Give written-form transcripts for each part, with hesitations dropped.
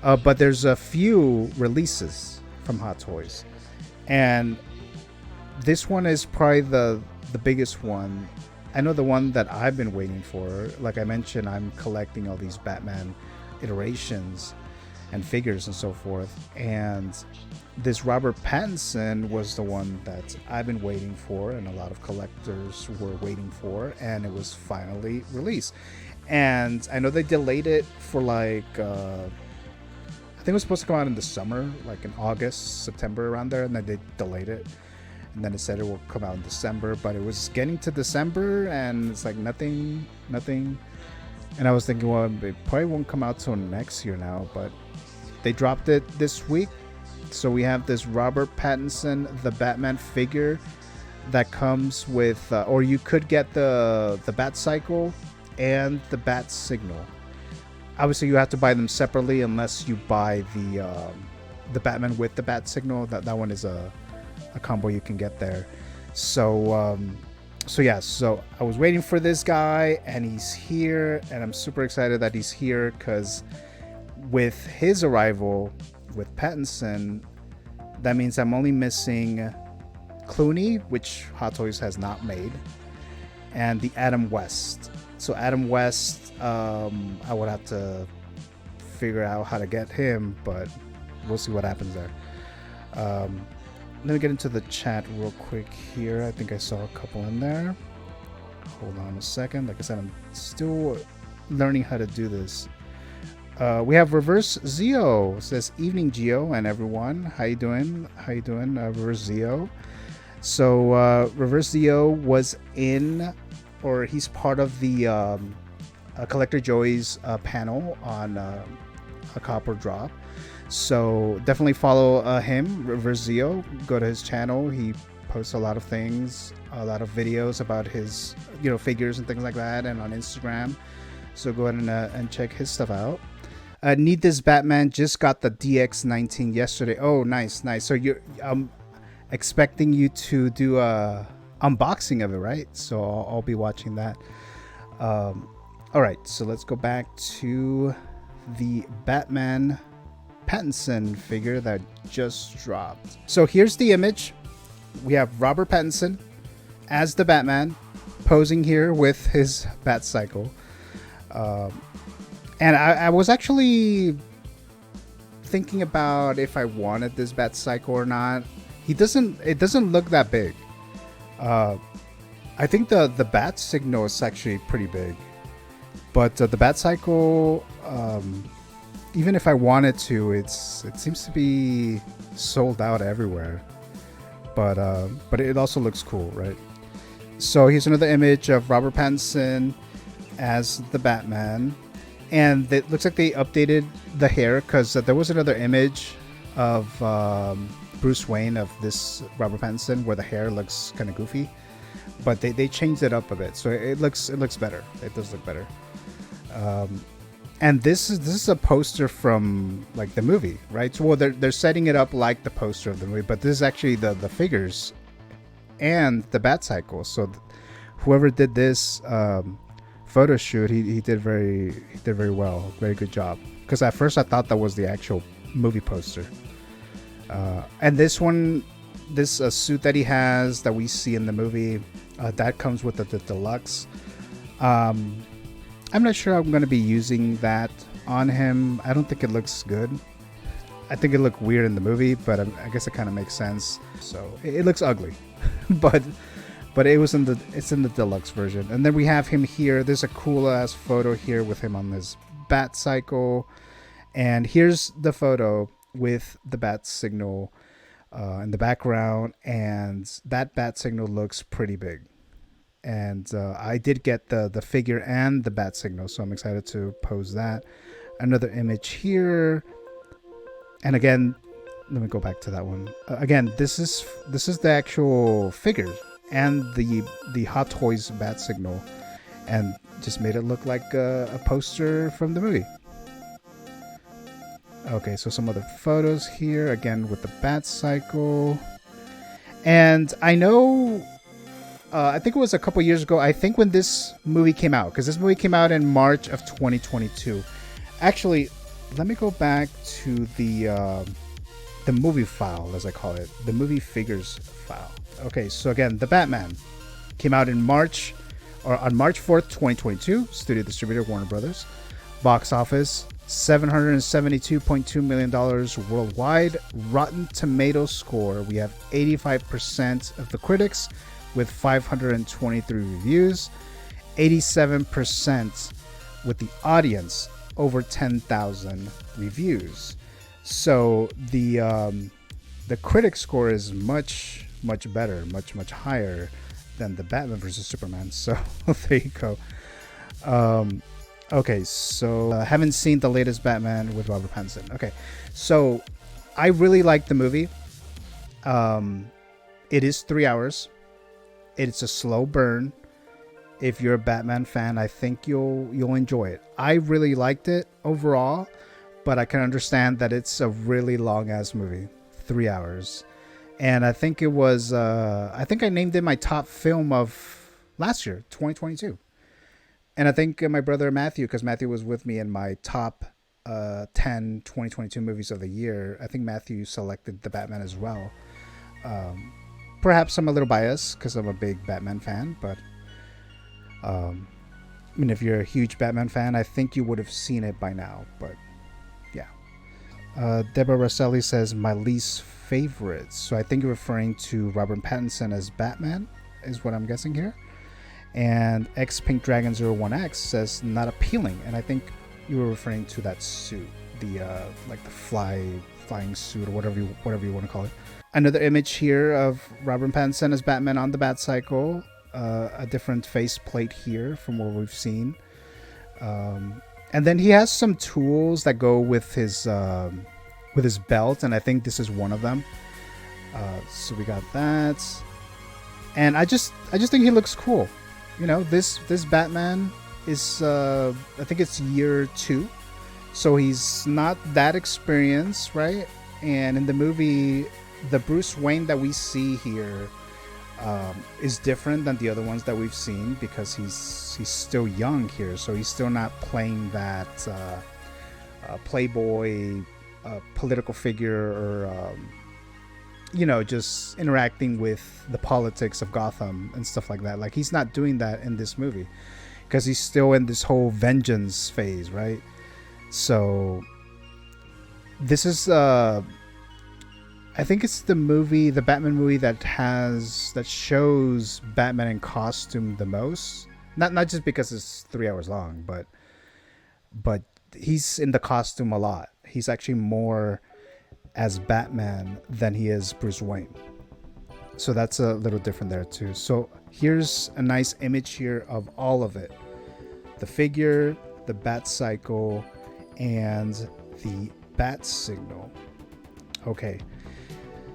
But there's a few releases from Hot Toys, and this one is probably the biggest one. I know the one that I've been waiting for. Like I mentioned, I'm collecting all these Batman iterations and figures and so forth. And this Robert Pattinson was the one that I've been waiting for, and a lot of collectors were waiting for, and it was finally released. And I know they delayed it for like I think it was supposed to come out in the summer, like in August, September, around there, and then they delayed it. And then it said it will come out in December, but it was getting to December, and it's like nothing. And I was thinking, well, it probably won't come out till next year now, but they dropped it this week. So we have this Robert Pattinson, the Batman figure that comes with, or you could get the BATCYCLE and the Bat Signal. Obviously, you have to buy them separately unless you buy the Batman with the Bat Signal. That one is a combo you can get there. So I was waiting for this guy, and he's here, and I'm super excited that he's here because with his arrival with Pattinson, that means I'm only missing Clooney, which Hot Toys has not made, and the Adam West. So Adam West, I would have to figure out how to get him, but we'll see what happens there. Let me get into the chat real quick here. I think I saw a couple in there. Hold on a second. Like I said, I'm still learning how to do this. We have Reverse Zio. It says, evening Gio and everyone. How you doing? Reverse Zio. So Reverse Zio was in, or he's part of the Collector Joey's panel on a Copper Drop. So definitely follow him, Reverse Zio. Go to his channel. He posts a lot of things, a lot of videos about his, figures and things like that, and on Instagram. So go ahead and check his stuff out. Need This Batman just got the DX19 yesterday. Oh, nice. So I'm expecting you to do a unboxing of it, right? So I'll be watching that. All right, so let's go back to the Batman Pattinson figure that just dropped. So here's the image. We have Robert Pattinson as the Batman posing here with his BATCYCLE. And I was actually thinking about if I wanted this BATCYCLE or not. It doesn't look that big. I think the Bat Signal is actually pretty big. But the BATCYCLE, even if I wanted to, it seems to be sold out everywhere. But it also looks cool, right? So here's another image of Robert Pattinson as the Batman, and it looks like they updated the hair because there was another image of Bruce Wayne of this Robert Pattinson where the hair looks kind of goofy, but they changed it up a bit, so it looks better. It does look better. And this is a poster from like the movie, right? So they're setting it up like the poster of the movie, but this is actually the figures and the BATCYCLE. So whoever did this photo shoot, he did very well, very good job. Because at first I thought that was the actual movie poster. And this one, this suit that he has that we see in the movie, that comes with the deluxe. I'm not sure I'm going to be using that on him. I don't think it looks good. I think it looked weird in the movie, but I guess it kind of makes sense. So it looks ugly, but it's in the deluxe version. And then we have him here. There's a cool ass photo here with him on this BATCYCLE, and here's the photo with the Bat Signal in the background, and that Bat Signal looks pretty big. And I did get the figure and the Bat Signal, so I'm excited to pose that. Another image here, and again, let me go back to that one. Again, this is the actual figure and the Hot Toys Bat Signal, and just made it look like a poster from the movie. Okay, so some other photos here, again with the BATCYCLE, and I know. I think it was a couple years ago, I think when this movie came out, because this movie came out in March of 2022. Actually, let me go back to the movie file, as I call it, the movie figures file. Okay, so again, the Batman came out in March, or on March 4th, 2022. Studio distributor Warner Brothers. Box office $772.2 million worldwide. Rotten Tomatoes score, we have 85% of the critics with 523 reviews, 87% with the audience, over 10,000 reviews. So the critic score is much better, much higher than the Batman versus Superman. So there you go. Okay, so haven't seen the latest Batman with Robert Pattinson. Okay, so I really like the movie. It is 3 hours. It's a slow burn. If you're a Batman fan, I think you'll enjoy it. I really liked it overall, but I can understand that it's a really long ass movie, 3 hours. And I think it was, I think I named it my top film of last year, 2022. And I think my brother Matthew, because Matthew was with me in my top 10 2022 movies of the year, I think Matthew selected The Batman as well. Perhaps I'm a little biased because I'm a big Batman fan, but I mean, if you're a huge Batman fan, I think you would have seen it by now. But yeah. Deborah Rosselli says, my least favorite. So I think you're referring to Robert Pattinson as Batman, is what I'm guessing here. And X Pink Dragon 01X says, not appealing. And I think you were referring to that suit, the like the flying suit, or whatever you want to call it. Another image here of Robert Pattinson as Batman on the Batcycle. A different faceplate here from what we've seen. And then he has some tools that go with his belt, and I think this is one of them. So we got that. And I just think he looks cool. You know, this Batman is I think it's year 2, so he's not that experienced, right? And in the movie, the Bruce Wayne that we see here is different than the other ones that we've seen, because he's still young here, so he's still not playing that playboy political figure, or you know, just interacting with the politics of Gotham and stuff like that. Like, he's not doing that in this movie because he's still in this whole vengeance phase, right? So this is I think it's the Batman movie that shows Batman in costume the most. Not just because it's 3 hours long, but he's in the costume a lot. He's actually more as Batman than he is Bruce Wayne. So that's a little different there too. So here's a nice image here of all of it. The figure, the BATCYCLE, and the bat signal. Okay.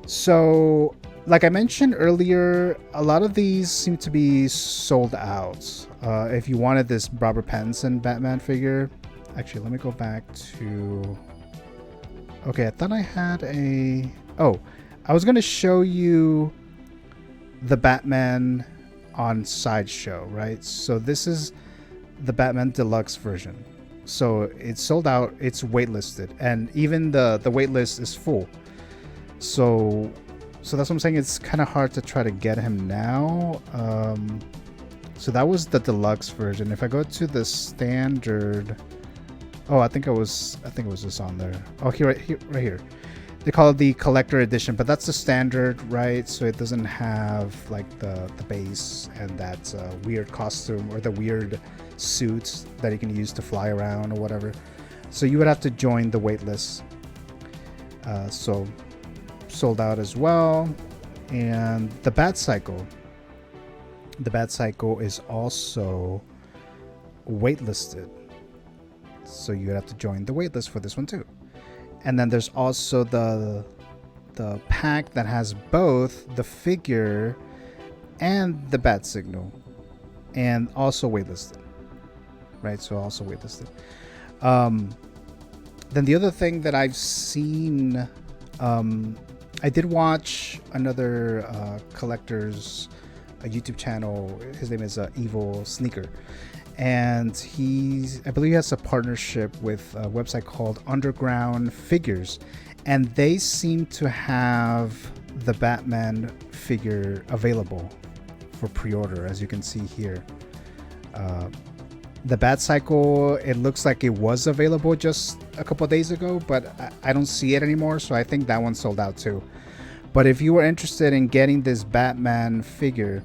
So, like I mentioned earlier, a lot of these seem to be sold out. If you wanted this Robert Pattinson Batman figure, actually, let me go back to... Okay, I thought I had a... Oh, I was going to show you the Batman on Sideshow, right? So this is the Batman Deluxe version. So it's sold out, it's waitlisted, and even the waitlist is full. So that's what I'm saying. It's kind of hard to try to get him now. So that was the deluxe version. If I go to the standard, oh, I think it was just on there. Oh, right here. They call it the collector edition, but that's the standard, right? So it doesn't have like the base and that weird costume or the weird suits that you can use to fly around or whatever. So you would have to join the waitlist. So sold out as well. And the BATCYCLE is also waitlisted, so you have to join the waitlist for this one too. And then there's also the pack that has both the figure and the bat signal, and also waitlisted, right? So also waitlisted. Then the other thing that I've seen, I did watch another collector's YouTube channel. His name is Evil Sneaker, and I believe he has a partnership with a website called Underground Figures, and they seem to have the Batman figure available for pre-order, as you can see here. The BATCYCLE, it looks like it was available just a couple days ago, but I don't see it anymore, so I think that one sold out too. But if you were interested in getting this Batman figure,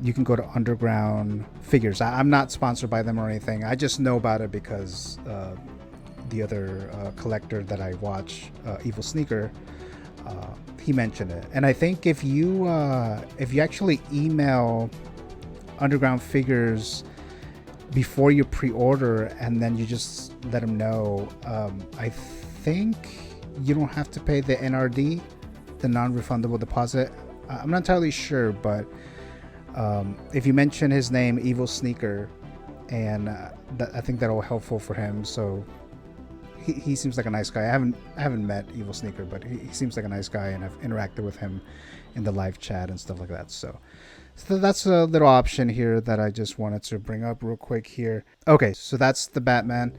you can go to Underground Figures. I'm not sponsored by them or anything. I just know about it because the other collector that I watch, Evil Sneaker, he mentioned it. And I think if you actually email Underground Figures before you pre-order and then you just let them know, I think you don't have to pay the NRD, the non-refundable deposit. I'm not entirely sure, but if you mention his name, Evil Sneaker, and I think that'll be helpful for him. So he seems like a nice guy. I haven't met Evil Sneaker, but he seems like a nice guy, and I've interacted with him in the live chat and stuff like that. So that's a little option here that I just wanted to bring up real quick here. Okay, so that's the Batman.